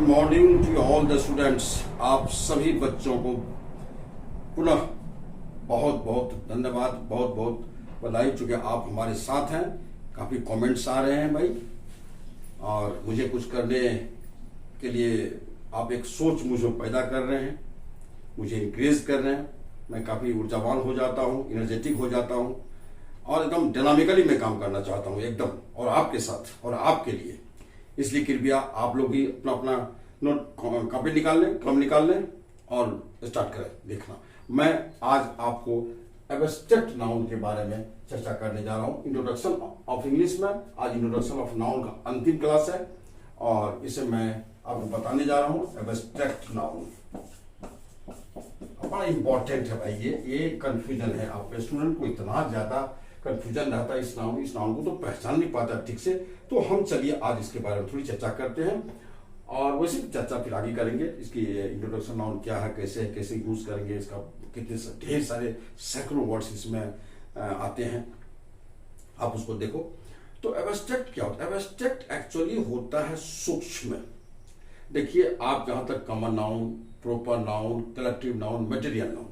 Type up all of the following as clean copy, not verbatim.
Good morning to all the students. आप सभी बच्चों को पुनः बहुत बहुत धन्यवाद, बहुत बहुत बधाई, चूंकि आप हमारे साथ हैं। काफ़ी कमेंट्स आ रहे हैं भाई, और मुझे कुछ करने के लिए आप एक सोच मुझे पैदा कर रहे हैं, मुझे इंक्रेज कर रहे हैं। मैं काफ़ी ऊर्जावान हो जाता हूँ, एनर्जेटिक हो जाता हूँ, और एकदम डायनामिकली मैं काम करना चाहता हूँ एकदम, और आपके साथ और आपके लिए। इसलिए कृपया आप लोग भी अपना अपना नोट कॉपी निकाल लें, कलम निकाल लें और स्टार्ट करें देखना। मैं आज आपको एब्स्ट्रैक्ट नाउन के बारे में चर्चा करने जा रहा हूँ। इंट्रोडक्शन ऑफ इंग्लिश में आज इंट्रोडक्शन ऑफ नाउन का अंतिम क्लास है, और इसे मैं आपको बताने जा रहा हूँ एब्स्ट्रैक्ट नाउन। बड़ा इंपॉर्टेंट है भाई, ये कंफ्यूजन है आपके स्टूडेंट को, इतना ज्यादा कंफ्यूजन रहता है इस नाउन को तो पहचान नहीं पाता ठीक से। तो हम चलिए आज इसके बारे में थोड़ी चर्चा करते हैं, और वैसे चर्चा फिर आगे करेंगे। इसकी इंट्रोडक्शन नाउन क्या है, कैसे यूज करेंगे, इसका कितने ढेर सारे सैकड़ों वर्ड्स इसमें आते हैं, आप उसको देखो। तो एब्स्ट्रैक्ट क्या होता है? एब्स्ट्रैक्ट एक्चुअली होता है सूक्ष्म। देखिए, आप जहां तक common noun, proper noun, collective noun, material noun,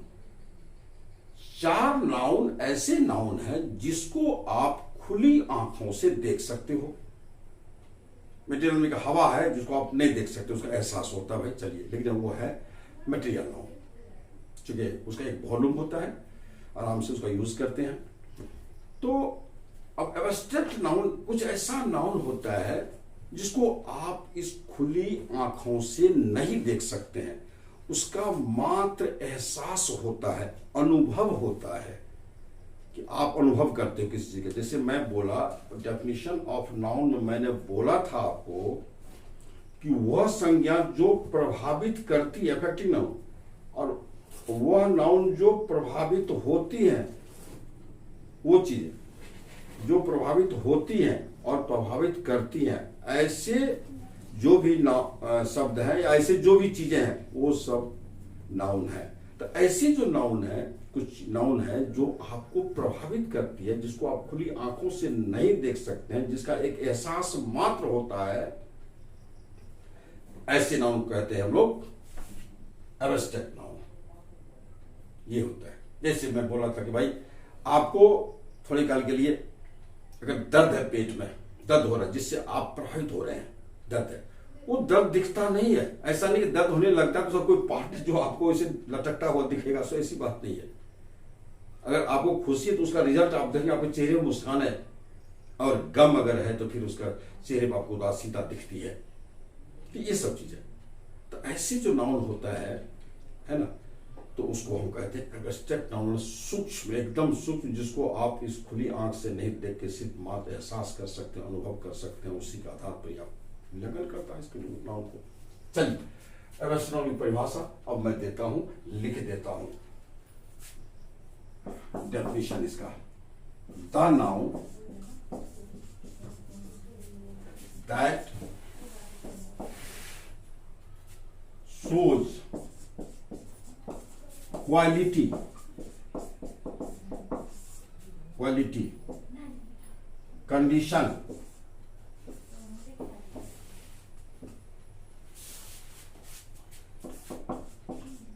4 noun ऐसे नाउन है जिसको आप खुली आंखों से देख सकते हो। मटेरियल में का हवा है जिसको आप नहीं देख सकते, उसका एहसास होता है भाई, चलिए, लेकिन वो है मटेरियल नाउन, क्योंकि उसका एक वॉल्यूम होता है, आराम से उसका यूज करते हैं। तो अब एब्स्ट्रैक्ट नाउन कुछ ऐसा नाउन होता है जिसको आप इस खुली आंखों से नहीं देख सकते हैं, उसका मात्र एहसास होता है, अनुभव होता है कि आप अनुभव करते हो किसी चीज का। जैसे मैं बोला, डेफिनेशन ऑफ नाउन में मैंने बोला था आपको कि वह संज्ञा जो प्रभावित करती है, अफेक्टिंग नाउन, और वह नाउन जो प्रभावित होती है, वो चीजें जो प्रभावित होती हैं और प्रभावित करती हैं, ऐसे जो भी शब्द है या ऐसे जो भी चीजें हैं, वो सब नाउन है। तो ऐसी जो नाउन है, कुछ नाउन है जो आपको प्रभावित करती है, जिसको आप खुली आंखों से नहीं देख सकते हैं, जिसका एक एहसास मात्र होता है, ऐसे नाउन कहते हैं हम लोग एब्स्ट्रैक्ट नाउन। ये होता है, जैसे मैं बोला था कि भाई आपको थोड़ी काल के लिए अगर दर्द है, पेट में दर्द हो रहा है जिससे आप प्रभावित हो रहे हैं, दर्द है, वो दर्द दिखता नहीं है। ऐसा नहीं कि दर्द होने लगता है तो कोई पार्ट जो आपको ऐसे लटकता हुआ दिखेगा, सो ऐसी बात नहीं है। अगर आपको खुशी है तो उसका रिजल्ट आप देखेंगे, आपके चेहरे में मुस्कान है, और गम अगर है तो फिर उसका चेहरे पर आपको उदासीनता दिखती है। तो ये सब चीजें, तो ऐसे जो नाउन होता है ना, तो उसको हम कहते हैं एब्स्ट्रैक्ट नाउन। सूक्ष्म, एकदम सूक्ष्म, जिसको आप इस खुली आंख से नहीं देख के सिर्फ मात्र एहसास कर सकते हैं, अनुभव कर सकते हैं, उसी के आधार पर आप लगन करता है इसके नाउन को। चलिए, एब्स्ट्रैक्ट नाउन की परिभाषा अब मैं देता हूं, लिख देता हूं। डेफिनेशन इसका, the noun that shows quality, condition,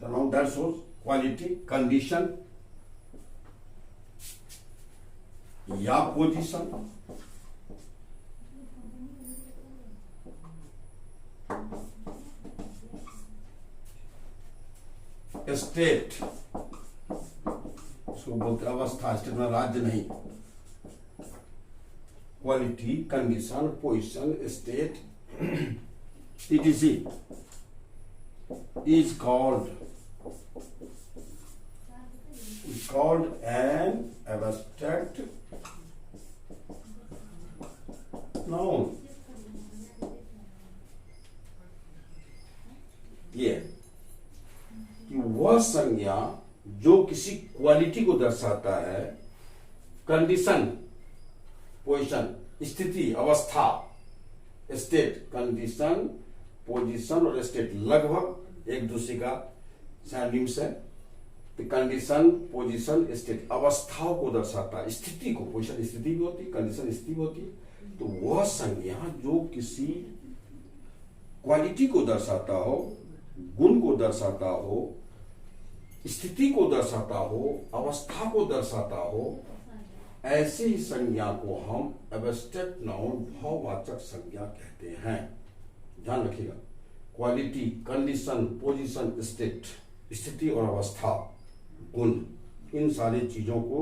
the noun that shows quality, condition या पोजीशन, स्टेट, उसको बोलते अवस्था, स्टेट में राज्य नहीं, quality, condition, position, state, etc is called an abstract noun. ये कि वह संज्ञा जो किसी क्वालिटी को दर्शाता है, कंडीशन, पोजीशन, स्थिति, अवस्था, स्टेट, कंडीशन, पोजीशन और स्टेट लगभग एक दूसरे का सिनोनिम्स है। तो कंडीशन, पोजीशन, स्टेट अवस्थाओं को दर्शाता है, स्थिति को, पोजीशन स्थिति भी होती है, कंडीशन स्थिति भी होती है। तो वह संज्ञा जो किसी क्वालिटी को दर्शाता हो, गुण को दर्शाता हो, स्थिति को दर्शाता हो, अवस्था को दर्शाता हो, ऐसी ही संज्ञा को हम एब्स्ट्रैक्ट नाउन भाववाचक संज्ञा कहते हैं। ध्यान रखिएगा, क्वालिटी, कंडीशन, पोजीशन, स्टेट, स्थिति और अवस्था, गुण, इन सारी चीजों को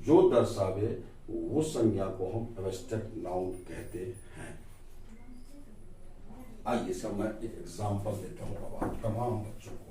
जो दर्शावे वो संज्ञा को हम एब्स्ट्रैक्ट नाउन कहते हैं। आइए इसका मैं एक एग्जांपल देता हूं अब आप तमाम बच्चों को।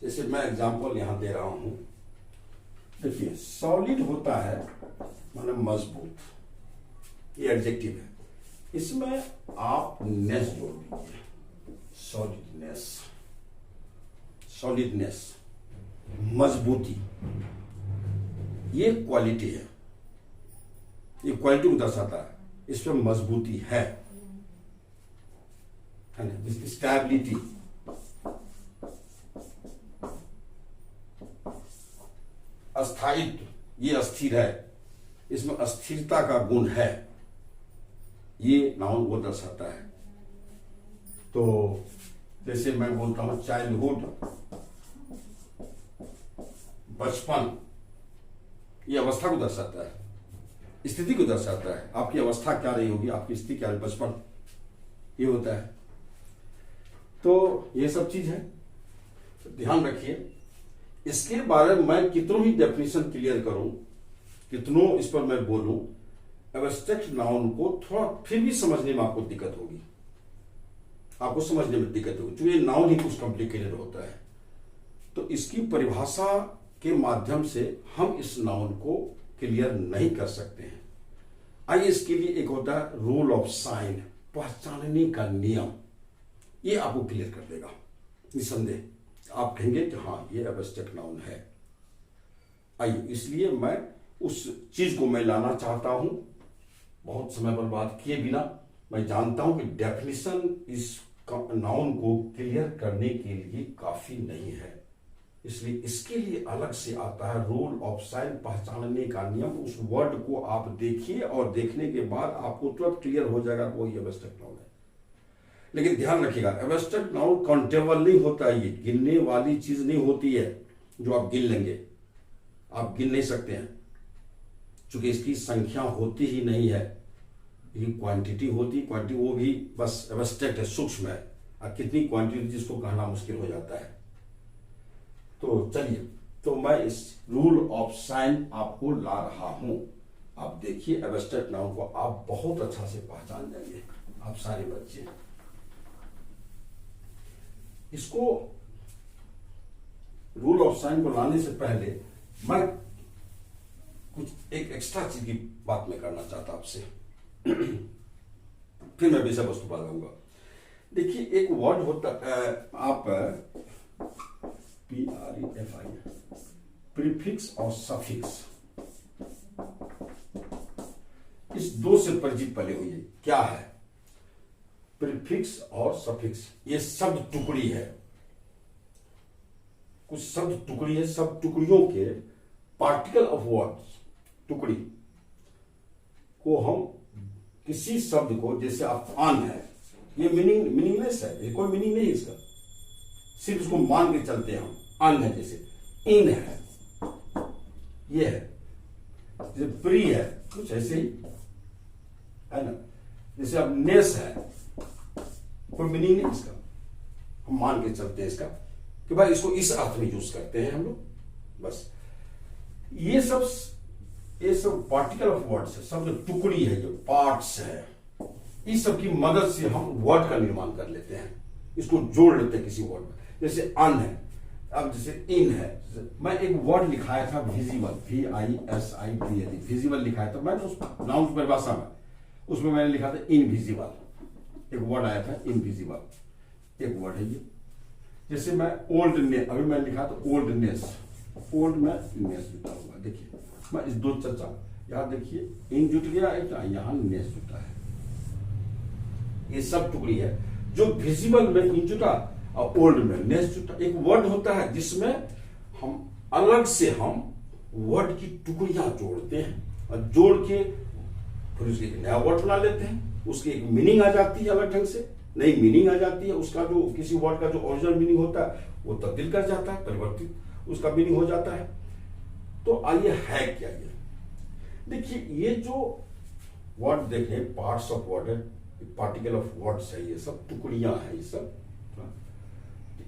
जैसे मैं एग्जांपल यहां दे रहा हूं, देखिए सॉलिड होता है मतलब मजबूत, ये एडजेक्टिव है, इसमें आप नेस जोड़ दीजिए, सॉलिडनेस, सॉलिडनेस, मजबूती, ये क्वालिटी है, ये क्वालिटी को दर्शाता है, इसमें मजबूती है ना, स्टेबिलिटी, अस्थायित्व, ये अस्थिर है, इसमें अस्थिरता का गुण है, ये नाउन को दर्शाता है। तो जैसे मैं बोलता हूं चाइल्डहुड, बचपन, ये अवस्था को दर्शाता है, स्थिति को दर्शाता है, आपकी अवस्था क्या रही होगी, आपकी स्थिति क्या है, बचपन, ये होता है। तो ये सब चीज है, तो ध्यान रखिए। इसके बारे में मैं कितनों ही डेफिनेशन क्लियर करूं, कितनों इस पर मैं बोलूं, एब्स्ट्रैक्ट नाउन को थोड़ा फिर भी समझने में आपको दिक्कत होगी, आपको समझने में दिक्कत होगी, क्योंकि नाउन ही कुछ कॉम्प्लिकेटेड होता है। तो इसकी परिभाषा के माध्यम से हम इस नाउन को क्लियर नहीं कर सकते हैं। आइए इसके लिए एक होता है रूल ऑफ साइन, पहचानने का नियम, ये आपको क्लियर कर देगा निसंदेह, आप कहेंगे कि हाँ ये एब्स्ट्रैक्ट नाउन है। आइए, इसलिए मैं उस चीज को मैं लाना चाहता हूं, बहुत समय बर्बाद किए बिना। मैं जानता हूं कि डेफिनेशन इस नाउन को क्लियर करने के लिए काफी नहीं है, इसलिए इसके लिए अलग से आता है रूल ऑफ साइन, पहचानने का नियम। उस वर्ड को आप देखिए और देखने के बाद आपको तुरंत क्लियर हो जाएगा वो ये एब्स्ट्रैक्ट नाउन है। लेकिन ध्यान रखिएगा, एब्स्ट्रैक्ट नाउन काउंटेबल नहीं होता है, ये गिनने वाली चीज नहीं होती है जो आप गिन लेंगे, आप गिन नहीं सकते हैं, क्योंकि इसकी संख्या होती ही नहीं है, ये क्वांटिटी होती, क्वांटिटी वो भी बस एब्स्ट्रैक्ट है, सूक्ष्म है, और कितनी क्वांटिटी जिसको कहना मुश्किल हो जाता है। तो चलिए, तो मैं इस रूल ऑफ साइन आपको ला रहा हूं, आप देखिए एब्स्ट्रैक्ट नाउन को आप बहुत अच्छा से पहचान जाएंगे, आप सारे बच्चे। इसको रूल ऑफ साइन को लाने से पहले मैं कुछ एक एक्स्ट्रा चीज की बात मैं करना चाहता आपसे फिर मैं विषय वस्तु पर आऊंगा। देखिए एक वर्ड होता आप PREFI, प्रीफिक्स और सफिक्स, इस दो से परिचित पहले हुई, क्या है प्रीफिक्स और सफिक्स? ये शब्द टुकड़ी है, कुछ शब्द टुकड़ी है, सब टुकड़ियों के पार्टिकल ऑफ वर्ड्स, टुकड़ी को हम किसी शब्द को, जैसे आप अन है, ये मीनिंगलेस है, ये कोई मीनिंग नहीं इसका, सिर्फ इसको मान के चलते हैं हम। अन है, जैसे इन है, ये है, जैसे प्री है, कुछ ऐसे ही है ना, जैसे अब नेस है, कोई मीनिंग नहीं इसका, हम मान के चलते हैं इसका कि भाई इसको इस अर्थ में यूज करते हैं हम लोग, बस। ये सब पार्टिकल ऑफ वर्ड्स है, सब जो टुकड़ी है, जो पार्ट्स है, इस सब की मदद से हम वर्ड का निर्माण कर लेते हैं, इसको जोड़ लेते हैं किसी वर्ड में। जैसे अन है, अब जैसे इन है, मैं एक वर्ड लिखाया था विजिबल, VISIBL, विजिबल लिखाया था मैंने उस नाउन परिभाषा में, उसमें मैंने लिखा था इनविजिबल, एक वर्ड आया था इनविजिबल, एक वर्ड है ये। जैसे मैं ओल्डनेस, अभी मैं लिखा था ओल्डनेस, ओल्ड में नेस लिखा हुआ, देखिए मैं इस दो चर्चा, यहाँ देखिए इन जुट गया है, यहाँ नेस जुटा है, ये सब टुकड़ी है जो विजिबल में इन जुटा और ओल्ड में नेस जुटा। एक वर्ड होता है जिसमें हम अलग से हम वर्ड की टुकड़ियां जोड़ते हैं और जोड़ के फिर उसके एक नया वर्ड बना लेते हैं, उसकी एक मीनिंग आ जाती है, अलग ढंग से नई मीनिंग आ जाती है। उसका जो किसी वर्ड का जो ओरिजिनल मीनिंग होता है वो तब्दील कर जाता है, परिवर्तित उसका मीनिंग हो जाता है। तो आइए है क्या ये, देखिए ये जो वर्ड देखें पार्ट्स ऑफ वर्ड है, पार्टिकल ऑफ वर्ड्स है, ये सब टुकड़ियां हैं, ये सब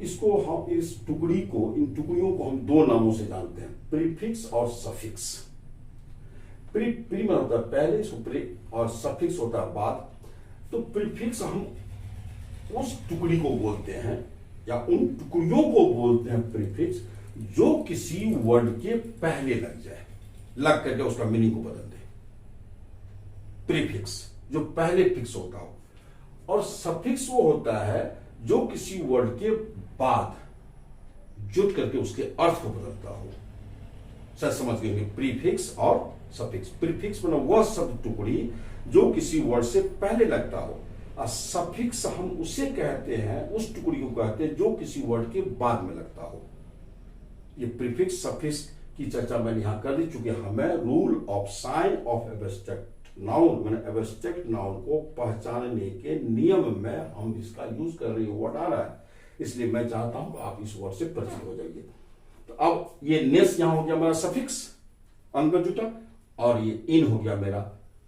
इसको हम इस टुकड़ी को इन टुकड़ियों को हम दो नामों से जानते हैं, प्रीफिक्स और सफिक्स। प्री में होता है पहले, इसको प्री और सफिक्स होता है बाद। तो प्रीफिक्स हम उस टुकड़ी को बोलते हैं या उन टुकड़ियों को बोलते हैं प्रीफिक्स जो किसी वर्ड के पहले लग जाए, लग करके उसका मीनिंग को बदल दे। प्रीफिक्स जो पहले फिक्स होता हो, और सफिक्स वो होता है जो किसी वर्ड के बाद जुट करके उसके अर्थ को बदलता हो। सर समझ गए प्रीफिक्स और सफिक्स। प्रीफिक्स मतलब वह शब्द टुकड़ी जो किसी वर्ड से पहले लगता हो, और सफिक्स हम उसे कहते हैं, उस टुकड़ी को कहते हैं जो किसी वर्ड के बाद में लगता हो। ये प्रीफिक्स सफिक्स की चर्चा मैंने यहां कर दी, चूंकि हमें rule of sine of abstract noun, मैंने एब्स्ट्रैक्ट नाउन को पहचानने के नियम में हम इसका यूज कर रहे हैं, वर्ड आ रहा है, इसलिए मैं चाहता हूं आप इस वर्ड से परिचित हो जाइए। तो अब ये नेस यहां हो गया हमारा सफिक्स अंग में जुटा, और ये इन हो गया मेरा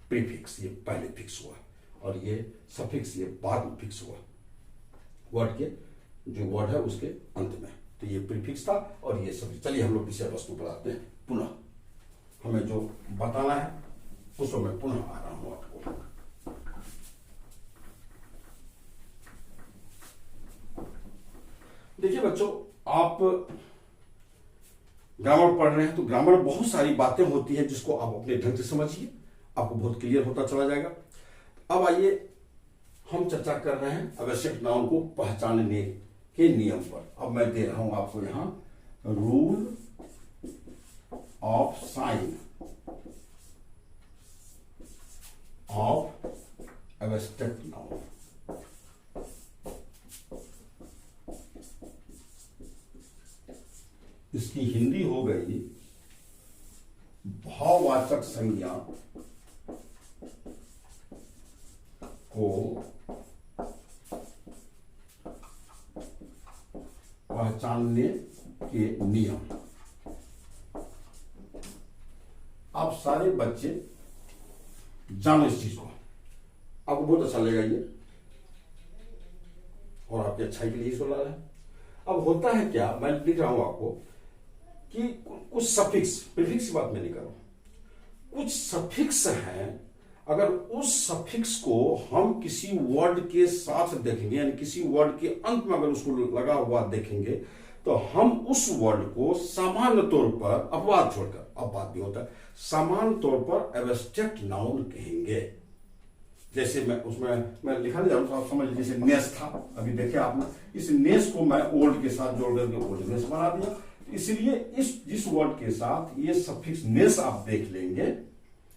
प्रीफिक्स, ये पहले फिक्स हुआ, और ये सफिक्स ये बाद में फिक्स हुआ वर्ड के जो वर्ड है उसके अंत में। तो ये प्रीफिक्स था और ये सफिक्स। चलिए हम लोग विषय वस्तु पर आते हैं। पुनः हमें जो बताना है उसको मैं पुनः आ रहा हूं आपको। देखिए बच्चों, आप ग्रामर पढ़ रहे हैं तो ग्रामर में बहुत सारी बातें होती हैं जिसको आप अपने ढंग से समझिए, आपको बहुत क्लियर होता चला जाएगा। अब आइए हम चर्चा कर रहे हैं आवश्यक नाउन को पहचानने के नियम पर। अब मैं दे रहा हूं आपको यहां rule of sine of abstract noun. इसकी हिंदी हो गई भाववाचक संज्ञा को पहचानने के नियम। आप सारे बच्चे जानो इस चीज को, आपको बहुत अच्छा लगेगा ये, और आपकी अच्छाई के लिए ही सुना रहा है। अब होता है क्या, मैं लिख रहा हूं आपको कि कुछ सफिक्स, प्रीफिक्स की बात मैं नहीं कर रहा हूं, कुछ सफिक्स हैं, अगर उस सफिक्स को हम किसी वर्ड के साथ देखेंगे, यानी किसी वर्ड के अंत में अगर उसको लगा हुआ देखेंगे, तो हम उस वर्ड को सामान्य तौर पर, अपवाद छोड़कर, अपवाद भी होता है, सामान्य तौर पर एब्स्ट्रैक्ट नाउन कहेंगे। जैसे मैं लिखा नहीं जा रहा हूं, आप समझ लीजिए, जैसे नेस था, अभी देखिए आपने, इस नेस को मैं ओल्ड के साथ जोड़ करके ओल्ड नेस बना दिया। इसलिए जिस वर्ड के साथ ये सफिक्स नेस आप देख लेंगे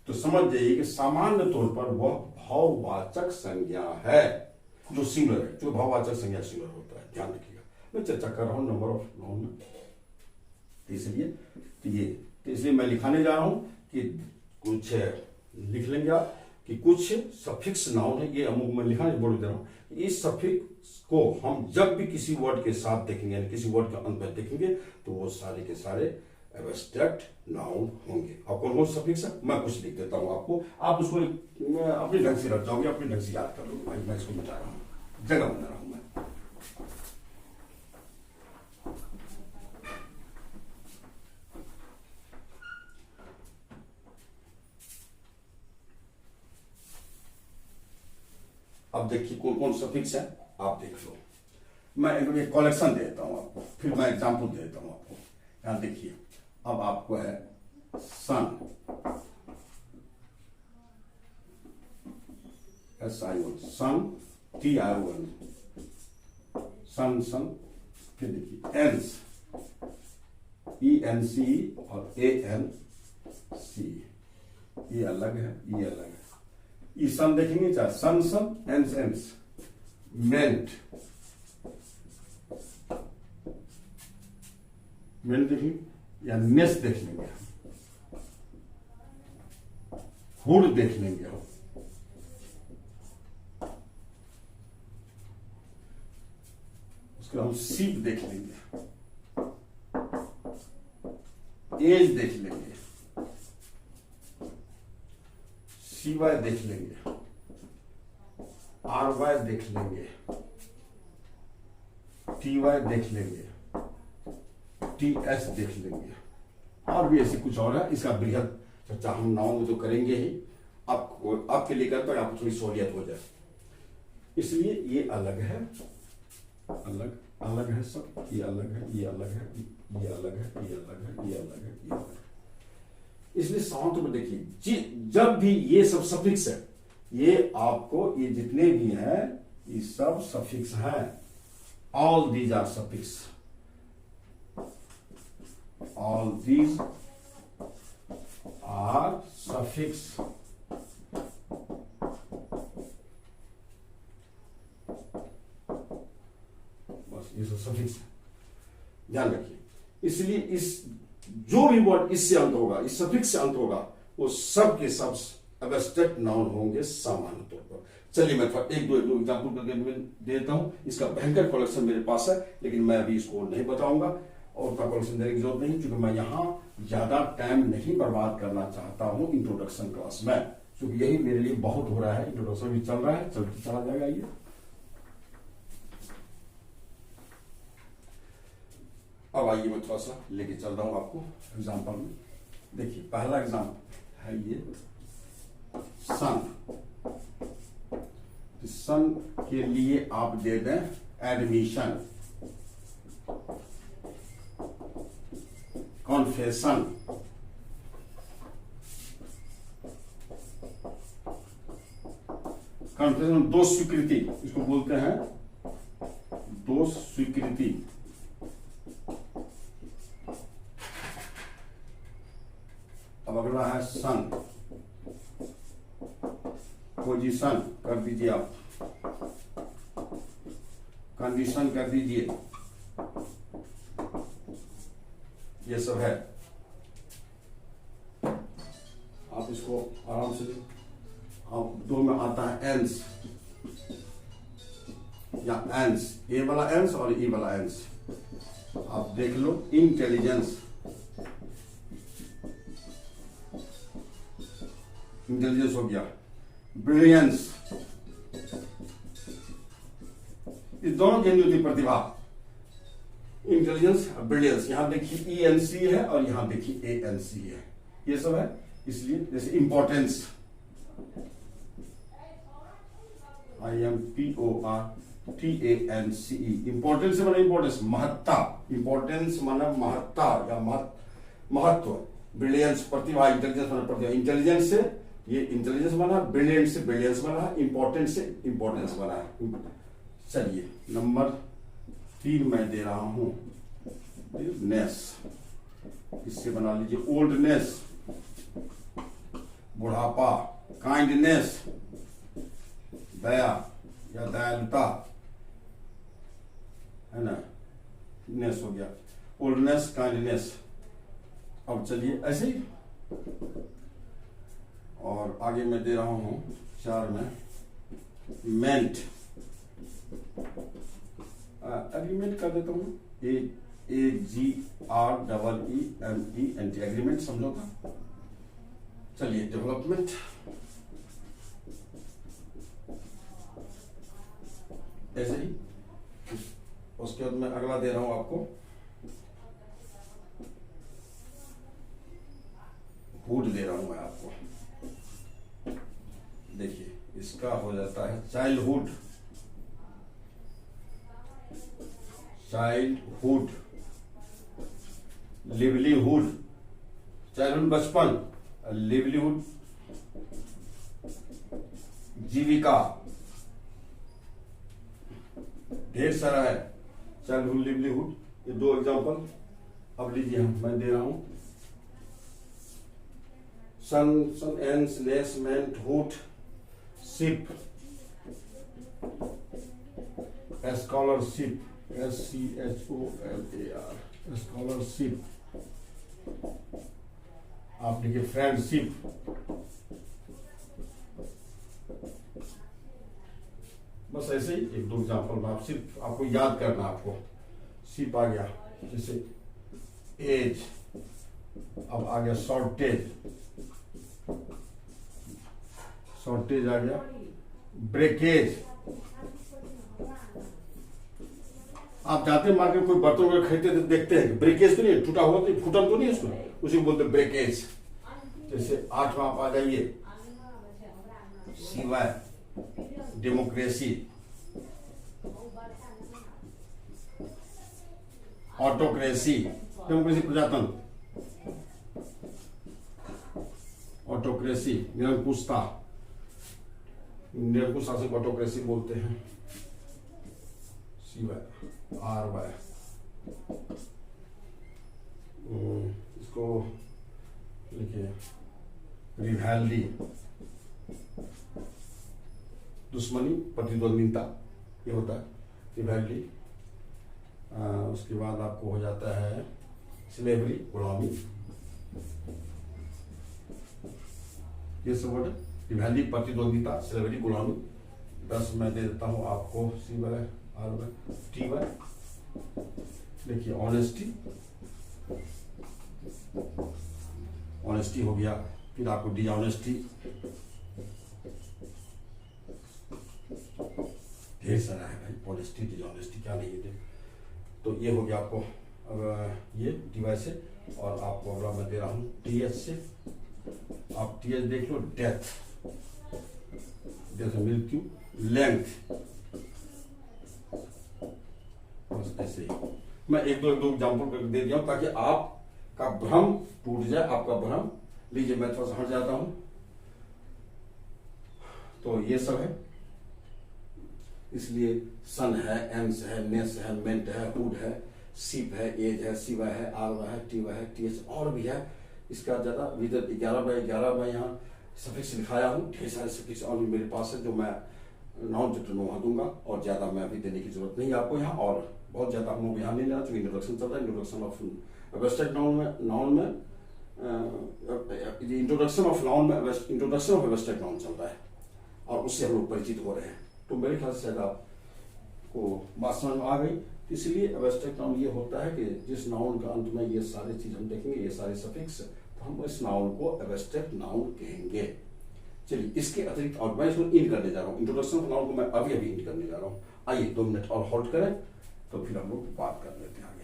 तो समझ जाइए कि सामान्य तौर पर वह भाववाचक संज्ञा है, जो सिंगुलर है, जो भाववाचक संज्ञा सिंगुलर होता है, ध्यान रखिएगा। मैं चर्चा कर रहा हूं नंबर ऑफ नाउन में, इसलिए मैं लिखाने जा रहा हूं कि कुछ लिख लेंगे आप कि कुछ सफिक्स नाउन है, ये अमुक में लिखा बोल दे रहा हूं। इस सफिक्स को हम जब भी किसी वर्ड के साथ देखेंगे, यानी किसी वर्ड के अंत में देखेंगे, तो वो सारे के सारे एब्स्ट्रैक्ट नाउन होंगे। और कौन कौन सफिक्स है मैं कुछ लिख देता हूं आपको, आप उसको अपने ढंग से रख जाओगे, अपने ढंग से याद कर लो। मैं इसको मिटा रहा हूं, जगह बना रहा हूं मैं। अब देखिए कौन कौन सफिक्स है, आप देख लो। मैं एक कलेक्शन देता हूं आपको, फिर मैं एग्जांपल देता हूं आपको। यहां देखिए, अब आपको है सन, SIN, सन, TRON, सन, फिर देखिए एंस, ENC और ANC, ये अलग है, ये अलग है। ई सन देखेंगे, चाहे सन सन, एंस एंस, मेंट, मेंट देखेंगे या नेस देख लेंगे, हुड देख लेंगे हम, उसके हम सीप देख लेंगे, एज देख लेंगे, सीवाय देख लेंगे, आरवाय देख लेंगे, टीवाय देख लेंगे, टीएस देख लेंगे, और भी ऐसी कुछ और है। इसका बृहद चर्चा हम नाउन में तो करेंगे ही, आपको आपके लिए करते हैं, आपको थोड़ी सहूलियत हो जाए, इसलिए ये अलग है, अलग अलग है सब, ये अलग है, ये अलग है, ये अलग है, ये अलग है, ये अलग है, ये अलग है। इसलिए साउंड में देखिए, जब भी ये सब सफिक्स है, ये आपको ये जितने भी हैं ये सब सफिक्स हैं, all these are suffix, all these are suffix. बस ये सब सफिक्स है, ध्यान रखिए। इसलिए इस जो भी वर्ड इससे अंत होगा, इस सफिक्स से अंत होगा, वो सब के सब एब्स्ट्रैक्ट नाउन होंगे सामान्य तौर पर। चलिए मैं एक दो एग्जाम्पल करके देता हूं। इसका भयंकर कलेक्शन मेरे पास है, लेकिन मैं अभी इसको नहीं बताऊंगा और उतना कलेक्शन देने की जरूरत नहीं, क्योंकि मैं यहां ज्यादा टाइम नहीं बर्बाद करना चाहता हूं इंट्रोडक्शन क्लास में, क्योंकि यही मेरे लिए बहुत हो रहा है। इंट्रोडक्शन भी चल रहा है, चला जाएगा ये। अब आइए मैं थोड़ा सा लेके चल रहा हूं आपको एग्जाम्पल में। देखिए पहला एग्जाम्पल है ये सन। सन के लिए आप दे दें एडमिशन, कॉन्फेशन, कॉन्फेशन दोष स्वीकृति, इसको बोलते हैं दोष स्वीकृति। अब अगला है सन, पोजीशन कर दीजिए आप, कंडीशन कर दीजिए, ये सब है। आप इसको आराम से, आप दो में आता है एंस या एंस, ए वाला एंस और ई वाला एंस। आप देख लो, इंटेलिजेंस, इंटेलिजेंस हो गया, ब्रिलियंस, इस दोनों की होती प्रतिभा, इंटेलिजेंस, ब्रिलियंस। यहां देखिए ई एन सी है और यहां देखिए ए एन सी है, ये सब है। इसलिए जैसे इंपॉर्टेंस, IMPORTANCE, इंपॉर्टेंस से माना इंपॉर्टेंस, महत्ता, इंपॉर्टेंस माना महत्ता या महत्व, ब्रिलियंस प्रतिभा, इंटेलिजेंस माना प्रतिभा, इंटेलिजेंस से ये इंटेलिजेंस बना, ब्रिलियंट से ब्रिलियंस बना, इंपॉर्टेंट से इंपॉर्टेंस बना है। चलिए नंबर 3 मैं दे रहा हूं नेस, इससे बना लीजिए ओल्डनेस, बुढ़ापा, काइंडनेस, दया या दयालुता, है ना, नेस हो गया, ओल्डनेस, काइंडनेस। अब चलिए ऐसे ही, और आगे मैं दे रहा हूं 4 में मेंट, एग्रीमेंट कर देता हूं, AGREEMENT, एग्रीमेंट समझौता। चलिए डेवलपमेंट, ऐसे ही। उसके बाद मैं अगला दे रहा हूं आपको हुड दे रहा हूं मैं आपको। देखिए इसका हो जाता है चाइल्डहुड, चाइल्डहुड, लिवलीहुड, चाइल्डहुड बचपन, लिवलीहुड जीविका, ढेर सारा है, चाइल्डहुड, लिवलीहुड, ये 2 एग्जांपल। अब लीजिए मैं दे रहा हूं son, ance, ness, ment, hood, ship, scholarship, SCHOLAR, scholarship. आप लिखिए फ्रेंडशिप, बस ऐसे ही एक दो एग्जाम्पल आप सिर्फ आपको याद करना, आपको शिप आ गया, जैसे एज, अब आ गया शॉर्टेज, शॉर्टेज आ गया, ब्रेकेज। आप जाते मार्केट कोई बर्तन वगैरह खरीदते तो देखते हैं ब्रेकेज तो नहीं, टूटा हुआ तो फूटन तो नहीं है उसको, उसी को बोलते ब्रेकेज। जैसे 8वां आप आ जाइए, सिवाय, डेमोक्रेसी, ऑटोक्रेसी, डेमोक्रेसी प्रजातंत्र, ऑटोक्रेसी निरंकुशता, निरंकुश शासन ऑटोक्रेसी बोलते हैं, सिवाय, RY, इसको लिखिए रिवैल्डी, दुश्मनी, प्रतिद्वंदिता, ये होता है रिवैल्डी। उसके बाद आपको हो जाता है स्लेवरी, गुलामी, ये सब वर्ड रिवैल्डी, प्रतिद्वंदिता, स्लेवरी, गुलामी। 10 मैं दे देता हूं आपको, CY, RY, TY। देखिए ऑनेस्टी, ऑनेस्टी हो गया, फिर आपको डिसऑनेस्टी, ढेर सारा है भाई, ऑनेस्टी, डिसऑनेस्टी, क्या नहीं है। तो ये हो गया आपको, अब ये TY से, और आपको अगला मैं दे रहा हूं TH से। आप TH देख लो, डेथ, जैसे मृत्यु, लेंथ, बस ऐसे ही मैं एक दो एग्जाम्पल करके दे दिया हूं ताकि आपका भ्रम टूट जाए, आपका भ्रम। लीजिए मैं थोड़ा सा हट जाता हूं। तो ये सब है, इसलिए सन है, एम्स है, नेस है, मेंट है, हुड है, शिप है, एज है, सिवा है, RY है, TY है, TH और भी है। इसका ज्यादा विदर 11/11 में यहाँ सफिक्स लिखाया हूँ, ढेर सारे सफिक्स और भी मेरे पास है जो मैं नाउन टू वहां दूंगा, और ज्यादा मैं अभी देने की जरूरत नहीं है आपको यहाँ, और बहुत ज्यादा हम लोग यहाँ नहीं लेना, क्योंकि इंट्रोडक्शन चल रहा है। इंट्रोडक्शन ऑफ एब्स्ट्रैक्ट नाउन में इंट्रोडक्शन ऑफ नाउन में इंट्रोडक्शन ऑफ एब्स्ट्रैक्ट नाउन चल रहा है, और उससे हम लोग परिचित हो रहे हैं। तो मेरे ख्याल से शायद आपको बात समझ में आ गई। इसलिए एब्स्ट्रैक्ट नाउन ये होता है कि जिस नाउन का अंत में ये सारी चीज हम देखेंगे, ये सारे सफिक्स, तो हम इस नाउन को एब्स्ट्रैक्ट नाउन कहेंगे। चलिए, इसके अतिरिक्त और मैं इसको इंड करने जा रहा हूँ, इंट्रोडक्शन ऑफ नाउन को मैं अभी इंड करने जा रहा हूँ। आइए 2 मिनट और होल्ड करें, तो फिर हम लोग बात कर लेते हैं आगे।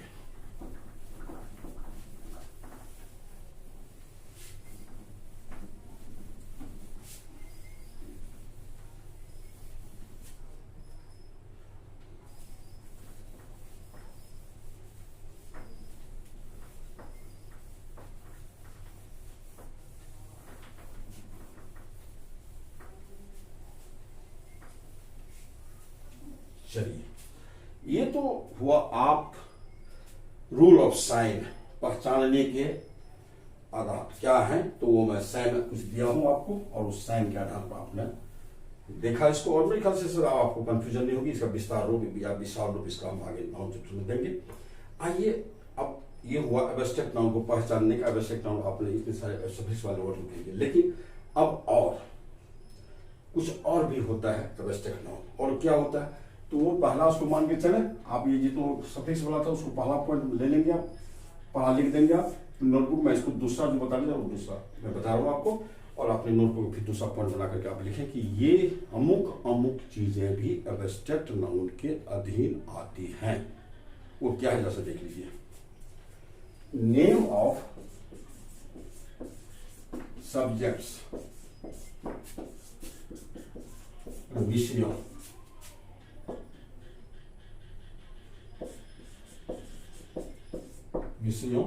चलिए, ये तो हुआ आप रूल ऑफ साइन पहचानने के आधार क्या है, तो वो मैं साइन कुछ दिया हूं आपको, और उस साइन के आधार पर आपने देखा इसको, और मेरे ख्याल से आपको कंफ्यूजन नहीं होगी। इसका विस्तार रूप या विशाल रूप इसका हम आगे नाउन चैप्टर में देंगे। आइए, अब ये हुआ एब्स्ट्रैक्ट नाउन को पहचानने का। एब्स्ट्रैक्ट नाउन आपने इतने सारे सफिक्स वाले वर्ड लिखेंगे, लेकिन अब और कुछ और भी होता है एब्स्ट्रैक्ट नाउन। और क्या होता है, तो वो पहला उसको मान के चले, आप ये जितना सफिक्स वाला था उसको पहला पॉइंट ले लेंगे, आप पढ़ा लिख देंगे आप नोटबुक में। इसको दूसरा जो बता दीजिए, वो दूसरा मैं बता रहा हूँ आपको, और अपने नोटबुक में फिर दूसरा पॉइंट बना करके आप लिखें कि ये अमुक अमुक चीजें भी एब्स्ट्रैक्ट नाउन के अधीन आती हैं। वो क्या है, जैसे देख लीजिए, नेम ऑफ सब्जेक्ट्स, विषयों, विषयों,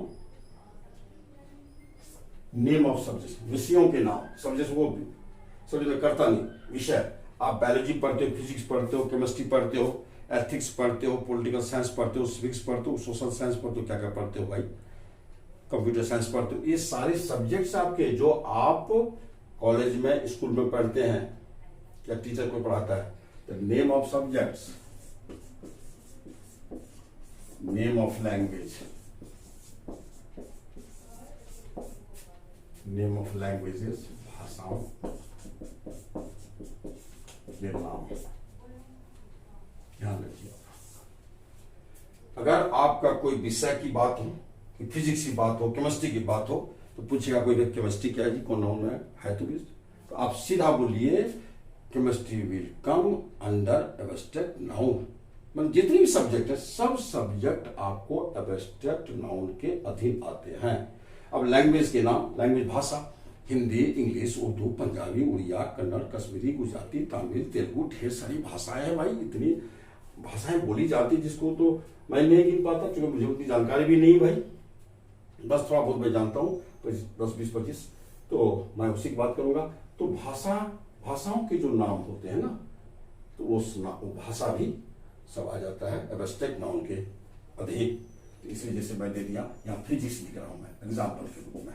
नेम ऑफ सब्जेक्ट, विषयों के नाम। सब्जेक्ट वो सब्जेक्ट में करता नहीं, विषय। आप बायोलॉजी पढ़ते हो, फिजिक्स पढ़ते हो, केमिस्ट्री पढ़ते हो, एथिक्स पढ़ते हो, पॉलिटिकल साइंस पढ़ते हो, सिविक्स पढ़ते हो, सोशल साइंस पढ़ते हो, क्या क्या पढ़ते हो भाई, कंप्यूटर साइंस पढ़ते हो, ये सारे सब्जेक्ट्स आपके जो आप कॉलेज में स्कूल में पढ़ते हैं या टीचर को पढ़ाता है। The name of subjects, name of language, name of languages, भाषाओं के नाम, ध्यान रखिए। अगर आपका कोई विषय की बात हो, फिजिक्स की बात हो, केमिस्ट्री की बात हो, तो पूछेगा कोई व्यक्ति केमिस्ट्री क्या है जी, कौन नाउन है तो आप सीधा बोलिए chemistry will come under abstract noun. मतलब जितने भी सब्जेक्ट है सब सब्जेक्ट आपको एब्स्ट्रैक्ट नाउन के अधीन आते हैं। अब लैंग्वेज के नाम, लैंग्वेज भाषा, हिंदी, इंग्लिश, उर्दू, पंजाबी, उड़िया, कन्नड़, कश्मीरी, गुजराती, तमिल, तेलुगु, ढेर सारी भाषाएं हैं भाई। इतनी भाषाएं बोली जाती जिसको तो मैं नहीं गिन पाता, क्योंकि मुझे उतनी जानकारी भी नहीं भाई, बस थोड़ा बहुत मैं जानता हूँ 10, 20, 25, तो मैं उसी की बात करूंगा। तो भाषाओं के जो नाम होते हैं ना, तो वो भाषा भी सब आ जाता है एब्स्ट्रैक्ट नाउन के अधीन। तो इसलिए जैसे मैं दे दिया, यहाँ फिजिक्स लिख रहा हूं मैं एग्जाम्पल के रूप में,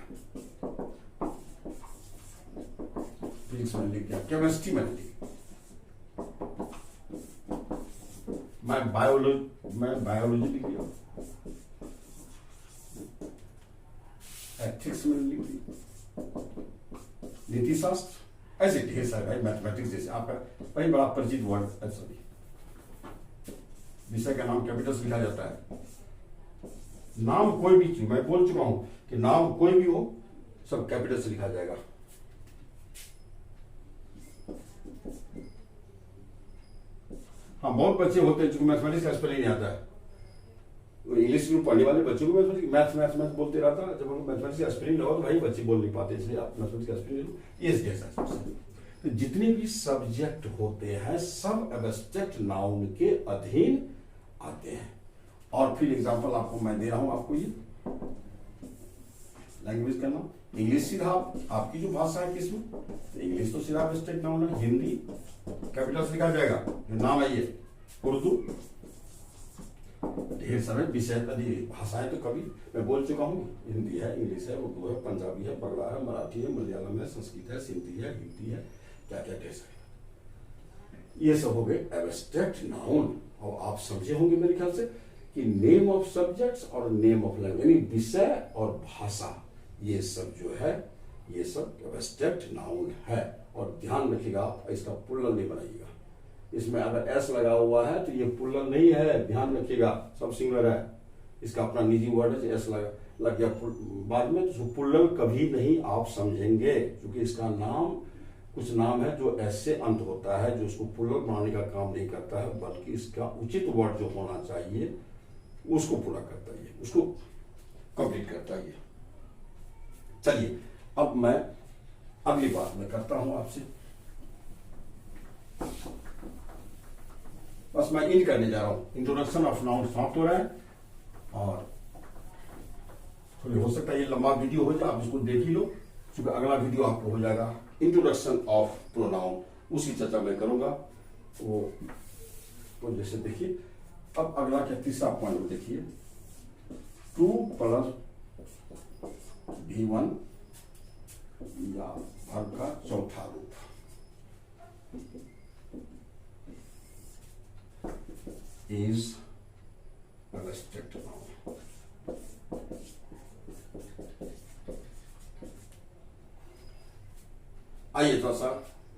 फिजिक्स में लिख दिया, केमिस्ट्री में लिख, मैं बायोलॉजी लिख दिया, एथिक्स में लिख दिया, नीति शास्त्र, ऐसे ढेर सारे भाई, मैथमेटिक्स जैसे आपका भाई बड़ा परिचित वर्ड सभी विषय का नाम कैपिटल लिखा जाता है। नाम कोई भी चीज, मैं बोल चुका हूं कि नाम कोई भी हो सब कैपिटल से लिखा जाएगा। हाँ, बहुत बच्चे होते हैं जिनको मैथमेटिक्स का स्पेलिंग नहीं आता है, इंग्लिश में पढ़ने वाले बच्चों को मैथ बोलते रहता है, जब उनको मैथमेटिक्स का स्पेलिंग लगाओ तो भाई बच्चे बोल नहीं पाते, इसलिए आप मैथमेटिक्स का स्पेलिंग ये जैसा। तो जितने भी सब्जेक्ट होते हैं सब एब्स्ट्रैक्ट नाउन के अधीन आते हैं। और फिर एग्जांपल आपको मैं दे रहा हूं, आपको ये लैंग्वेज का नाम, इंग्लिश सीधा आपकी जो भाषा है किसमें, तो इंग्लिश तो सीधा एब्स्ट्रैक्ट नाउन है, हिंदी कैपिटल से लिखा जाएगा, जो नाम है ये, उर्दू, ढेर सारे विषय भाषाएं तो कभी मैं बोल चुका हूँ, हिंदी है, इंग्लिश है, उर्दू है, पंजाबी है, बंगला है, मराठी है, मलयालम है, संस्कृत है, सिंधी है, हिंदी है, क्या क्या ढेर सारे, ये सब हो गए एब्स्ट्रैक्ट नाउन। और आप समझे होंगे मेरे ख्याल से कि नेम ऑफ सब्जेक्ट्स और नेम ऑफ लैंग्वेज, यानी विषय और भाषा, ये सब जो है ये सब एब्स्ट्रैक्ट नाउन है। और ध्यान रखिएगा आप इसका प्लुरल नहीं बनाइएगा, इसमें अगर एस लगा हुआ है तो ये प्लुरल नहीं है, ध्यान रखिएगा, सब सिंगुलर है, इसका अपना निजी वर्ड है, एस लग गया बाद में तो प्लुरल कभी नहीं आप समझेंगे, क्योंकि इसका नाम, कुछ नाम है जो एस से अंत होता है, जो उसको प्लुरल बनाने का काम नहीं करता है, बल्कि इसका उचित वर्ड जो होना चाहिए उसको पूरा करता है, उसको कंप्लीट करता है। चलिए अब मैं अगली बात मैं करता हूं आपसे, बस मैं इन करने जा रहा हूं, इंट्रोडक्शन ऑफ नाउन समाप्त हो रहा है, और थोड़ी हो सकता है ये लंबा वीडियो हो जाए, आप इसको देख ही लो, क्योंकि अगला वीडियो आपको हो जाएगा इंट्रोडक्शन ऑफ प्रोनाउन, उसकी चर्चा मैं करूंगा। वो जैसे देखिए, अब अगला क्या तीसरा पॉइंट देखिए, 2 + V1 या वर्ब का चौथा रूप इज एब्स्ट्रैक्ट नाउन। आइए थोड़ा सा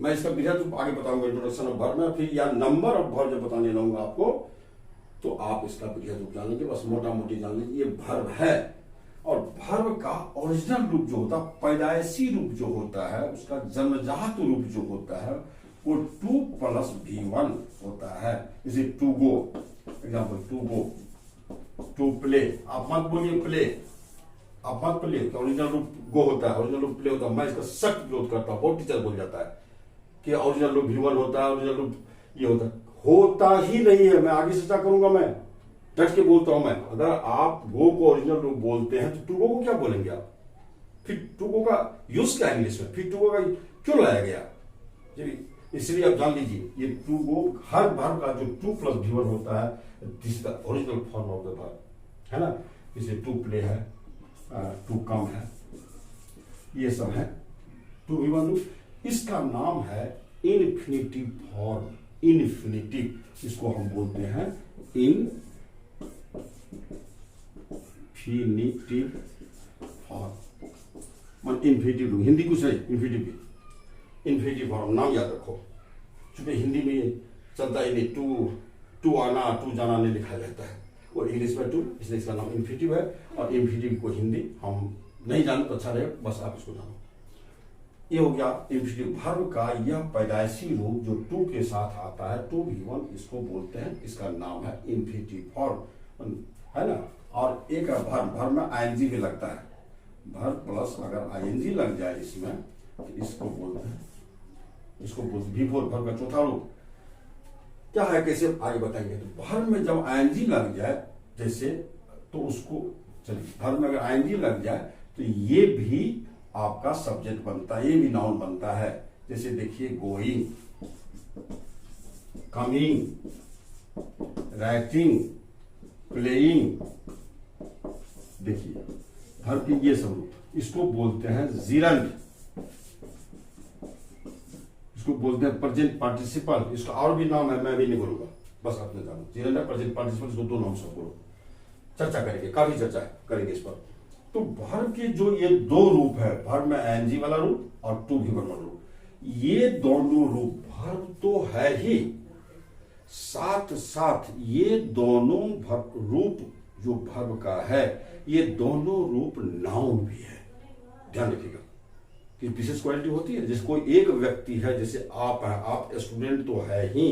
मैं इसका विधेयक तो आगे बताऊंगा इंट्रोडक्शन ऑफ वर्ब में, फिर या नंबर ऑफ वर्ब जब बताने लगूंगा आपको तो आप इसका विधेयक जान लीजिए, बस मोटा मोटी जान लीजिए, ये वर्ब है। और वर्ब का ओरिजिनल रूप जो होता है, पैदाइशी रूप जो होता है, उसका जन्मजात रूप जो होता है वो 2 + V1 होता है। जैसे to go, example to go, to play, आप मत बोलिए प्ले, आप मत प्ले, ओरिजिनल रूप गो होता है, ओरिजिनल रूप प्ले होता है, मैं इसका सख्त विरोध करता हूं, बहुत टीचर बोल जाता है कि ओरिजिनल रूप V1 होता है, ओरिजिनल रूप ये होता ही नहीं है। मैं आगे चर्चा करूंगा, मैं डट के बोलता हूं मैं, अगर आप गो को ओरिजिनल रूप बोलते हैं तो टू गो को क्या बोलेंगे आप, फिर टू गो का यूज क्या इंग्लिश में, फिर टू गो का क्यों लाया गया, इसलिए आप जान लीजिए ये टू गो हर वर्ब का जो 2 + V1 होता है, this the original form of the verb है ना। जैसे टू प्ले है, टू कम है, ये सब है टू भी वन रूप। इसका नाम है इन्फिनिटिव फॉर्म। इन्फिनिटिव, इसको हम बोलते हैं इन्फिनिटिव फॉर्म। इन्फिनिटिव, हिंदी कुछ नहीं, इन्फिनिटिव फॉर्म नाम याद रखो, क्योंकि हिंदी में चलता ही नहीं, टू आना टू जाना नहीं लिखा जाता है, और इंग्लिश में टू, इसलिए इसका नाम इन्फिनिटिव है। और इन्फिनिटिव को हिंदी हम नहीं जानो तो अच्छा रहेगा, बस आप इसको जानो। ये हो गया इन्फिनिटिव वर्ब का यह पैदाइशी रूप जो टू के साथ आता है, टू भी वन, इसको बोलते हैं, इसका नाम है इन्फिनिटिव फॉर्म, है ना। और एक वर्ब में आईएनजी भी लगता है, वर्ब प्लस अगर आईएनजी लग जाए इसमें तो इसको बोलते हैं, बिफोर वर्ब का चौथा रूप क्या है, कैसे आगे बताएंगे। तो वर्ब में जब आईएनजी लग जाए जैसे, तो उसको चलिए, वर्ब में अगर आईएनजी लग जाए तो ये भी आपका सब्जेक्ट बनता है, ये भी नाउन बनता है। जैसे देखिए, गोइंग, कमिंग, राइटिंग, प्लेइंग, देखिए वर्ब की ये सब रूप, इसको बोलते हैं जिरंड, इसको बोलते हैं प्रेजेंट पार्टिसिपल। इसका और भी नाम है, मैं भी नहीं बोलूंगा, बस आपने जानो, जिरंड है, प्रेजेंट पार्टिसिपल, इसको दो नाम से बोलो, चर्चा करेंगे, काफी चर्चा करेंगे इस पर। तो वर्ब के जो ये दो रूप है, वर्ब में एनजी वाला रूप और टू भी वाला रूप, ये दोनों रूप वर्ब तो है ही, साथ साथ ये दोनों रूप जो वर्ब का है, ये दोनों रूप नाउन भी है। ध्यान रखिएगा कि विशेष क्वालिटी होती है, जैसे कोई एक व्यक्ति है, जैसे आप हैं, आप स्टूडेंट तो है ही,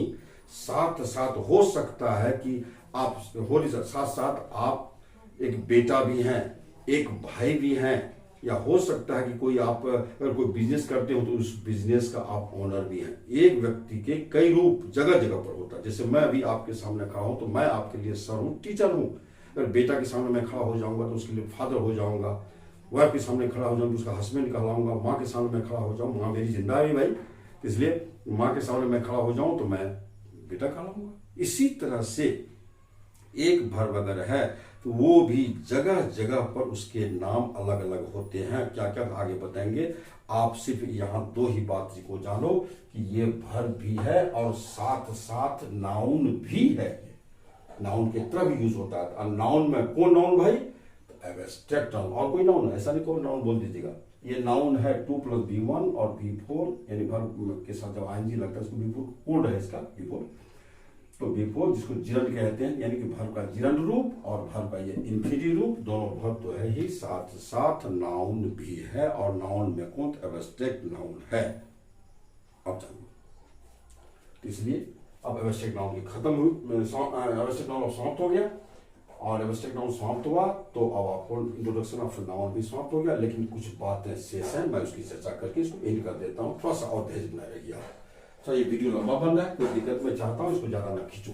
साथ साथ हो सकता है कि आप हो नहीं, साथ साथ आप एक बेटा भी हैं, एक भाई भी हैं, या हो सकता है कि कोई आप अगर कोई बिजनेस करते हो तो उस बिजनेस का आप ओनर भी हैं। एक व्यक्ति के कई रूप जगह जगह पर होता है। जैसे मैं अभी आपके सामने खड़ा हूं तो मैं आपके लिए सर हूं, टीचर हूं। अगर बेटा के सामने मैं खड़ा हो जाऊंगा तो उसके लिए फादर हो जाऊंगा, वाइफ के सामने खड़ा हो जाऊंगा तो उसका हस्बैंड कहलाऊंगा, माँ के सामने मैं खड़ा हो जाऊँ, माँ मेरी जिंदा है भाई, इसलिए माँ के सामने मैं खड़ा हो जाऊं तो मैं बेटा कहलाऊंगा। इसी तरह से एक वर्ब अगर है तो वो भी जगह जगह पर उसके नाम अलग अलग होते हैं। क्या क्या आगे बताएंगे। आप सिर्फ यहाँ दो ही बात को जानो कि ये वर्ब भी है और साथ साथ नाउन भी है। नाउन के तरह भी यूज होता है। और नाउन में कौन नाउन भाई, तो एब्स्ट्रैक्ट नाउन, और कोई नाउन है ऐसा नहीं, कोई नाउन बोल दीजिएगा। ये नाउन है 2 + V1 और V4, यानी वर्ब के साथ जब आईएनजी लगता है इसको V4 कोड है इसका V4। तो V4 जिसको जिरंड कहते हैं, यानी कि वर्ब का जिरंड रूप और वर्ब का ये इन्फिनिटिव रूप, दोनों वर्ब तो है ही, साथ साथ नाउन भी है। और नाउन में कौन, एब्स्ट्रैक्ट नाउन है। अब जानिए, तो इसलिए अब एब्स्ट्रैक्ट नाउन की खत्म हुई, एब्स्ट्रैक्ट नाउन समाप्त हो गया। और एब्स्ट्रैक्ट नाउन समाप्त हुआ तो अब आपको इंट्रोडक्शन ऑफ नाउन भी समाप्त हो गया। लेकिन कुछ बातें शेष हैं, मैं उसकी चर्चा करके इसको एंड कर देता हूँ। थोड़ा सा और धैर्य बनाए रहिए। अच्छा, ये वीडियो लंबा बन रहा है, कोई दिक्कत, मैं चाहता हूँ इसको ज्यादा ना खींचूं।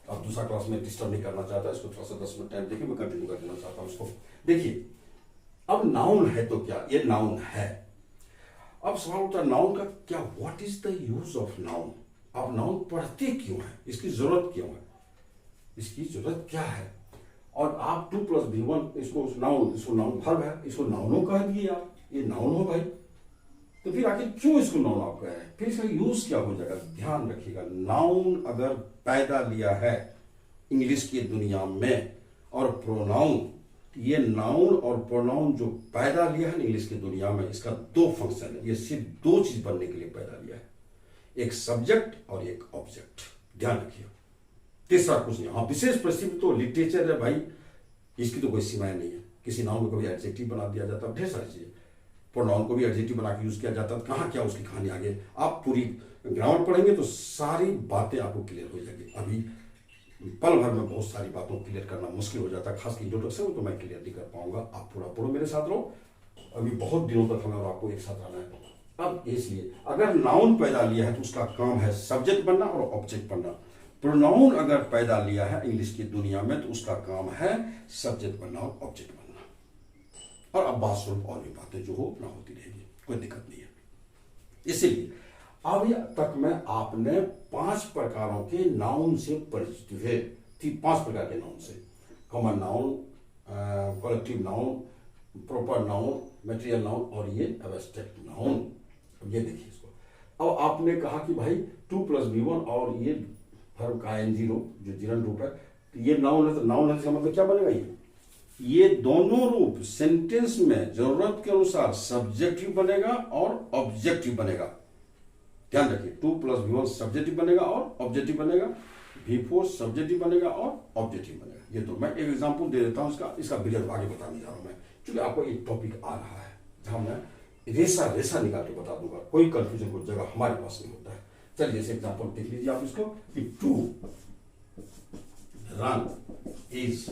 अब दूसरा क्लास में डिस्टर्ब नहीं करना चाहता, इसको थोड़ा सा 10 मिनट टाइम देखिए, मैं कंटिन्यू कर देना चाहता हूँ इसको। देखिए, अब नाउन है तो क्या, ये नाउन है। अब सवाल उठा नाउन का क्या, what is the use of noun. आप नाउन पढ़ते क्यों है, इसकी जरूरत क्यों है, इसकी जरूरत क्या है। और आप 2 + V1 इसको नाउन वर्ब है, इसको नाउनो कह दिए आप, ये नाउन हो भाई, तो फिर आखिर क्यों इसको नाउन आप कह रहे हैं, फिर इसका यूज क्या हो जाएगा। ध्यान रखिएगा, नाउन अगर पैदा लिया है इंग्लिश की दुनिया में, और प्रोनाउन, ये नाउन और प्रोनाउन जो पैदा लिया है इंग्लिश की दुनिया में, इसका 2 फंक्शन है। ये सिर्फ 2 चीज बनने के लिए पैदा लिया है, एक सब्जेक्ट और एक ऑब्जेक्ट। ध्यान रखिए, तीसरा कुछ नहीं। हाँ, विशेष परिस्थिति तो लिटरेचर है भाई, इसकी तो कोई सीमाएं नहीं है। किसी नाउन को कभी एडजेक्टिव बना दिया जाता है, ढेर सारी चीजें। प्रोनाउन को भी एडजेक्टिव बना के यूज किया जाता है, कहाँ क्या उसकी कहानी आगे आप पूरी ग्रामर पढ़ेंगे तो सारी बातें आपको क्लियर हो जाएगी। अभी पल भर में बहुत सारी बातों को क्लियर करना मुश्किल हो जाता है, खास इंट्रोडक्शन तो मैं क्लियर नहीं कर पाऊंगा। आप पूरा पढ़ो, मेरे साथ रहो, अभी बहुत दिनों तक हमें और आपको एक साथ रहना है। अब इसलिए अगर नाउन पैदा लिया है तो उसका काम है सब्जेक्ट बनना और ऑब्जेक्ट बनना। प्रोनाउन अगर पैदा लिया है इंग्लिश की दुनिया में तो उसका काम है सब्जेक्ट बनना और ऑब्जेक्ट बनना। और अब बात स्वरूप और भी बातें जो हो ना होती रहेगी, कोई दिक्कत नहीं है। इसीलिए अभी तक मैं आपने 5 प्रकारों के नाउन से परिचित हुए थी, 5 प्रकार के नाउन से। Common noun, collective noun, proper noun, material noun और ये एब्स्ट्रैक्ट नाउन। अब ये देखिए इसको। अब आपने कहा कि भाई 2 + V1 और ये वर्ब का ing रूप जो जिरन रूप है, तो ये नाउन है, तो नाउन है इसका मतलब क्या बनेगा? ये दोनों रूप सेंटेंस में जरूरत के अनुसार सब्जेक्टिव बनेगा और ऑब्जेक्टिव बनेगा। ध्यान रखिए, 2 + V1 सब्जेक्टिव बनेगा और ऑब्जेक्टिव बनेगा, V4 सब्जेक्टिव बनेगा और ऑब्जेक्टिव बनेगा। ये तो मैं एक एग्जांपल दे देता हूं इसका वीडियो आगे बताने जा रहा हूं मैं, क्योंकि आपको एक टॉपिक आ रहा है जहां मैं रेसा निकाल के बता दूंगा, कोई कंफ्यूजन को जगह हमारे पास नहीं होता है। चलिए जैसे एग्जांपल देख लीजिए आप इसको कि to run is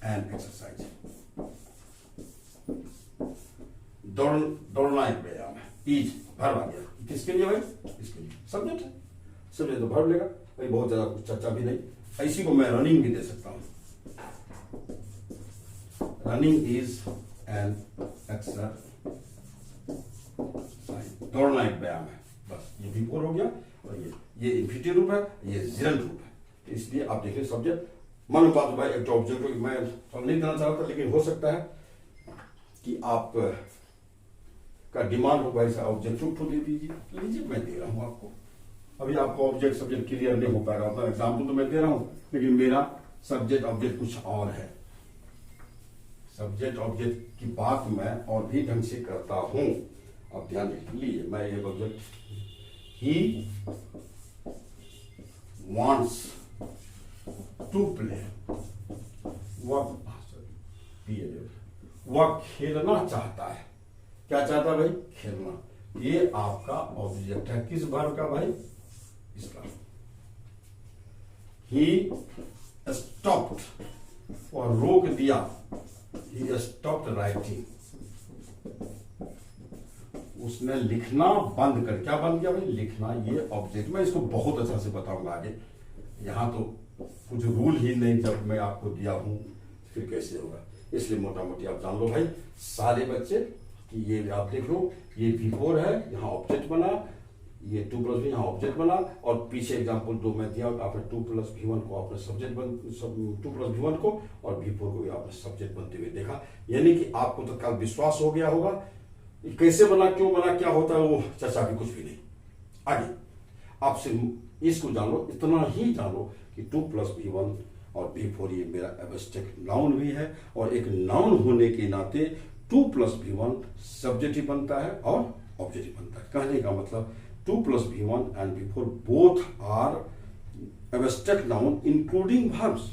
an exercise. दौड़ना एक व्यायाम है। इज वर्ब आ गया, किसके लिए भाई? इसके लिए सब्जेक्ट है, सब्जेक्ट तो वर्ब लेगा भाई, बहुत ज्यादा कुछ चर्चा भी नहीं। इसी को मैं रनिंग भी दे सकता हूं। रनिंग इज एन एक्सरसाइज, दौड़ना एक व्यायाम है। बस ये V4 हो गया और ये इंफिनिटिव रूप है, ये जिरंट रूप है। इसलिए आप देखिए सब्जेक्ट मन बात भाई एक ऑब्जेक्ट मैं नहीं देना चाह रहा था, लेकिन हो सकता है कि आप का डिमांड हो भाई ऑब्जेक्ट रूप तो दे दीजिए, लीजिए मैं दे रहा हूं आपको। अभी आपको ऑब्जेक्ट सब्जेक्ट क्लियर नहीं हो पाएगा, मतलब एग्जाम्पल तो मैं दे रहा हूं, लेकिन मेरा सब्जेक्ट ऑब्जेक्ट कुछ और है। सब्जेक्ट ऑब्जेक्ट की बात मैं और भी ढंग से करता हूं। अब ध्यान लीजिए, मैं ये object he wants to play, वह खेलना चाहता है। क्या चाहता है भाई? खेलना। ये आपका ऑब्जेक्ट है, किस वर्ब का भाई? इसका। ही स्टॉप्ड, और रोक दिया, ही स्टॉप्ड राइटिंग, उसने लिखना बंद कर। क्या बंद किया भाई? लिखना। ये ऑब्जेक्ट, मैं इसको बहुत अच्छा से बताऊंगा आगे। यहां तो कुछ रूल ही नहीं, जब मैं आपको दिया हूं फिर कैसे होगा। इसलिए मोटा मोटी आप जान लो भाई सारे बच्चे कि ये आप देख लो, ये V4 है, यहाँ ऑब्जेक्ट बना, ये 2 + V यहाँ ऑब्जेक्ट बना, और पीछे एग्जांपल 2 में दिया, आपने 2 + V1 को आपने सब्जेक्ट 2 + V1 को और V4 को भी आपने सब्जेक्ट बनते हुए देखा। यानी कि आपको तो कल विश्वास हो गया होगा कैसे बना, क्यों बना, क्या होता है, वो चर्चा भी कुछ भी नहीं। आगे आपसे इसको जानो, इतना ही जानो कि 2 + V1 और V4 ये मेरा एब्स्ट्रैक्ट नाउन भी है, और एक नाउन होने के नाते 2 + V1 सब्जेक्टिव बनता है और ऑब्जेक्टिव बनता है। कहने का मतलब 2 + V1 and V4 both are abstract noun including verbs,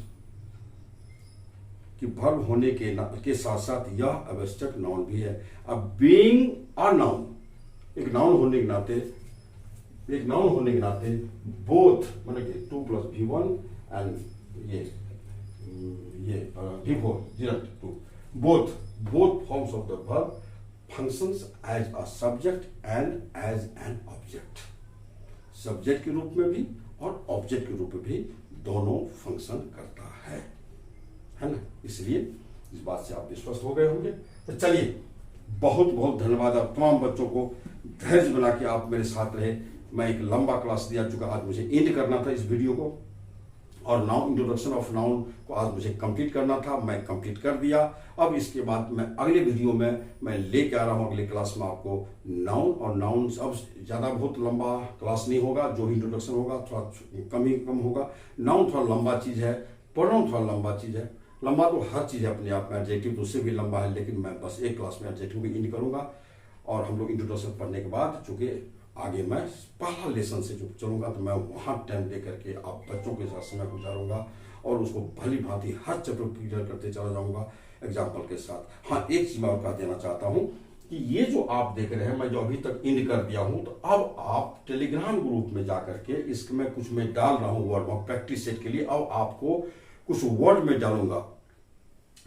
कि वर्ब होने के साथ साथ यह एब्स्ट्रैक्ट नाउन भी है। अब बीइंग अ नाउन, एक नाउन होने के नाते बोथ माने 2 + V1 एंड ये V4 direct to both forms of the verb functions as a subject and as an object। Subject के रूप में भी और ऑब्जेक्ट के रूप में भी दोनों फंक्शन करता है ना। इसलिए इस बात से आप विश्वस्त हो गए होंगे। तो चलिए, बहुत बहुत धन्यवाद आप तमाम बच्चों को, धैर्य बना के आप मेरे साथ रहे। मैं एक लंबा क्लास दिया चुका, आज मुझे एंड करना था इस वीडियो को, और नाउन इंट्रोडक्शन ऑफ नाउन को आज मुझे कंप्लीट करना था, मैं कंप्लीट कर दिया। अब इसके बाद मैं अगले वीडियो में मैं लेके आ रहा हूं अगले क्लास में आपको नाउन, और नाउन अब ज्यादा बहुत लंबा क्लास नहीं होगा, जो ही इंट्रोडक्शन होगा थोड़ा कम होगा। नाउन थोड़ा लंबा चीज है, प्रोनाउन थोड़ा लंबा चीज है। लंबा तो हर चीज है अपने आप में, एडजेक्टिव तो उससे भी लंबा है, लेकिन मैं बस एक क्लास में एडजेक्टिव भी एंड करूंगा। और हम लोग इंट्रोडक्शन पढ़ने के बाद चूंकि आगे मैं पहला लेसन से जो चलूंगा, तो मैं वहां टाइम दे करके आप बच्चों के साथ समय गुजारूंगा और उसको भली भांति हर चैप्टर क्लियर करते चला जाऊंगा एग्जाम्पल के साथ। हाँ, एक चीज मैं और कह देना चाहता हूं कि ये जो आप देख रहे हैं, मैं जो अभी तक एंड कर दिया हूं, तो अब आप टेलीग्राम ग्रुप में जाकर के इसमें कुछ मैं डाल रहा हूं वर्ड प्रैक्टिस सेट के लिए। अब आपको कुछ वर्ड में डालूंगा,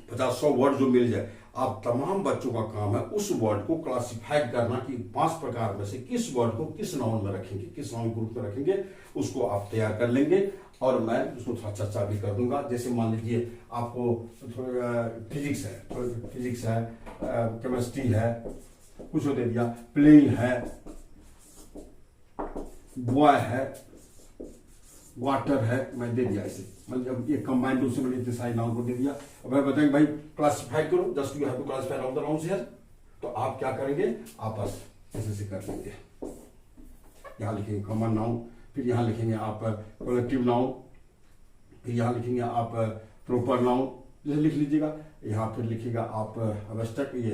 50-100 वर्ड जो मिल जाए, आप तमाम बच्चों का काम है उस वर्ड को क्लासिफाइड करना कि 5 प्रकार में से किस वर्ड को किस नाउन में रखेंगे, किस नाउन ग्रुप में रखेंगे, उसको आप तैयार कर लेंगे। और मैं उसको थोड़ा चर्चा भी कर दूंगा। जैसे मान लीजिए आपको फिजिक्स है, केमिस्ट्री है, कुछ दे दिया, प्लेइंग है, बॉय है, वाटर है, मैं दे दिया इसे, मतलब ये कंबाइंड रूप से मैंने इतने सारे नाउन को दे दिया। अब मैं बताएंगे भाई क्लासिफाई करो, just you have to classify all the nouns here. तो आप क्या करेंगे, आप बस ऐसे कर लेंगे, यहाँ लिखेंगे कॉमन नाउन, फिर यहाँ लिखेंगे आप कलेक्टिव नाउन, फिर यहाँ लिखेंगे आप प्रॉपर नाउन, जैसे लिख लीजिएगा। यहाँ फिर लिखिएगा आप एब्स्ट्रैक्ट, ये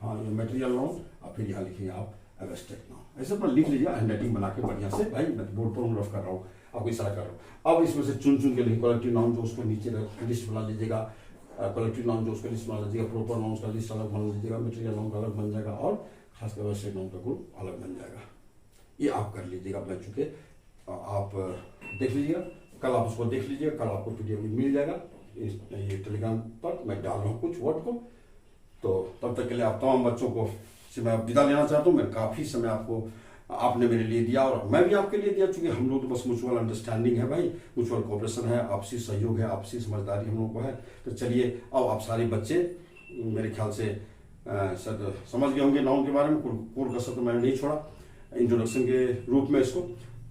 हाँ ये मटेरियल नाउन, और फिर यहाँ लिखेंगे आप एब्स्ट्रैक्ट नाउन। ऐसे पर लिख लीजिए हैंड राइटिंग बना के बढ़िया से, भाई मैं बोर्ड पर रफ कर रहा हूँ, आपको इशारा कर रहा हूँ। अब इसमें से चुन चुन के लिखिए कलेक्टिव नाउन जो उसको नीचे लिस्ट बना लीजिएगा, कलेक्टिव नाउन जो उसका लिस्ट बना लीजिएगा, प्रॉपर नाउन का लिस्ट अलग बना लीजिएगा, मटेरियल नाउन का अलग बन जाएगा, और खासकर एब्स्ट्रैक्ट नाउन का ग्रुप अलग बन जाएगा। ये आप कर लीजिएगा बन चुके, आप देख लीजिएगा, कल आप उसको देख लीजिएगा, कल आपको पीडीएफ मिल जाएगा ये टेलीग्राम पर, मैं डाल रहा हूँ कुछ वर्ड को। तो तब तक के लिए आप तमाम बच्चों को से मैं विदा लेना चाहता हूँ। मैं काफ़ी समय आपने मेरे लिए दिया और मैं भी आपके लिए दिया, चूंकि हम लोग तो बस म्यूचुअल अंडरस्टैंडिंग है भाई, म्यूचुअल कोऑपरेशन है, आपसी सहयोग है, आपसी समझदारी हम लोग को है। तो चलिए अब आप सारे बच्चे मेरे ख्याल से सर समझ गए होंगे नाउन के बारे में, कोर कसर तो मैंने नहीं छोड़ा इंट्रोडक्शन के रूप में इसको।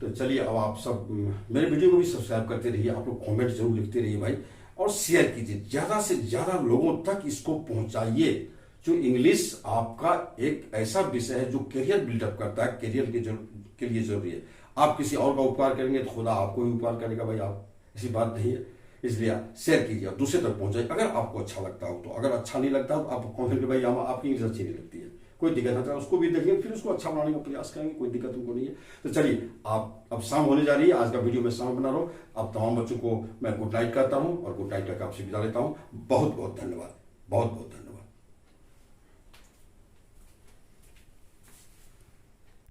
तो चलिए अब आप सब मेरे वीडियो को भी सब्सक्राइब करते रहिए, आप लोग कमेंट जरूर लिखते रहिए भाई, और शेयर कीजिए, ज़्यादा से ज़्यादा लोगों तक इसको पहुंचाइए। जो इंग्लिश आपका एक ऐसा विषय है जो करियर बिल्डअप करता है, करियर के लिए जरूरी है। आप किसी और का उपकार करेंगे तो खुदा आपको भी उपकार करेगा भाई, आप ऐसी बात नहीं है। इसलिए शेयर कीजिए और दूसरे तक पहुंचाइए अगर आपको अच्छा लगता हो तो। अगर अच्छा नहीं लगता तो आप कमेंट के भाई आपकी इंग्लिश अच्छी नहीं लगती है, कोई दिक्कत नहीं, उसको भी देखेंगे, फिर उसको अच्छा बनाने का प्रयास करेंगे, कोई दिक्कत उनको नहीं है। तो चलिए आप अब शाम होने जा रही है, आज का वीडियो मैं शाम बना रहा हूँ। अब तमाम बच्चों को मैं गुड नाइट कहता हूँ और गुड नाइट तक आपसे विदा लेता हूँ। बहुत बहुत धन्यवाद, बहुत बहुत धन्यवाद।